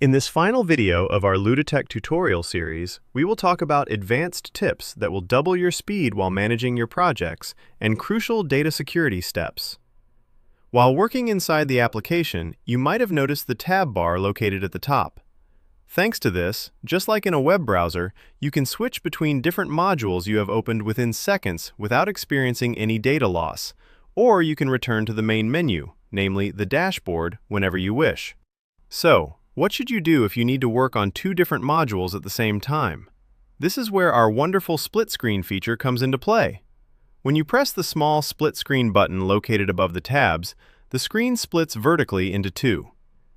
In this final video of our Luditect tutorial series, we will talk about advanced tips that will double your speed while managing your projects and crucial data security steps. While working inside the application, you might have noticed the tab bar located at the top. Thanks to this, just like in a web browser, you can switch between different modules you have opened within seconds without experiencing any data loss, or you can return to the main menu, namely the dashboard, whenever you wish. So, what should you do if you need to work on two different modules at the same time? This is where our wonderful split screen feature comes into play. When you press the small split screen button located above the tabs, the screen splits vertically into two.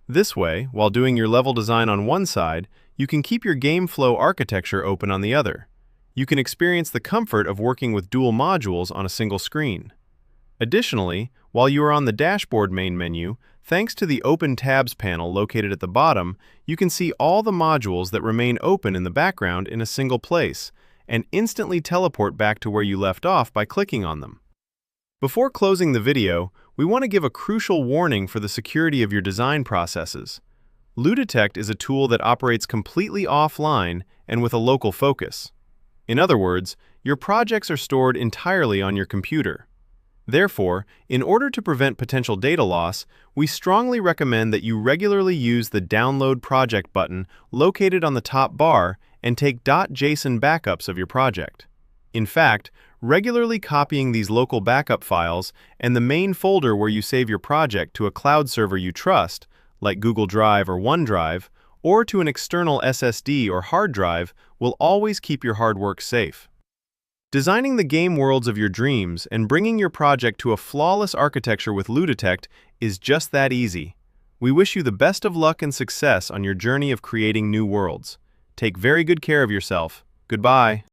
This way, while doing your level design on one side, you can keep your game flow architecture open on the other. You can experience the comfort of working with dual modules on a single screen. Additionally, while you are on the dashboard main menu, thanks to the Open Tabs panel located at the bottom, you can see all the modules that remain open in the background in a single place, and instantly teleport back to where you left off by clicking on them. Before closing the video, we want to give a crucial warning for the security of your design processes. Luditect is a tool that operates completely offline and with a local focus. In other words, your projects are stored entirely on your computer. Therefore, in order to prevent potential data loss, we strongly recommend that you regularly use the Download Project button located on the top bar and take .json backups of your project. In fact, regularly copying these local backup files and the main folder where you save your project to a cloud server you trust, like Google Drive or OneDrive, or to an external SSD or hard drive, will always keep your hard work safe. Designing the game worlds of your dreams and bringing your project to a flawless architecture with Luditect is just that easy. We wish you the best of luck and success on your journey of creating new worlds. Take very good care of yourself. Goodbye.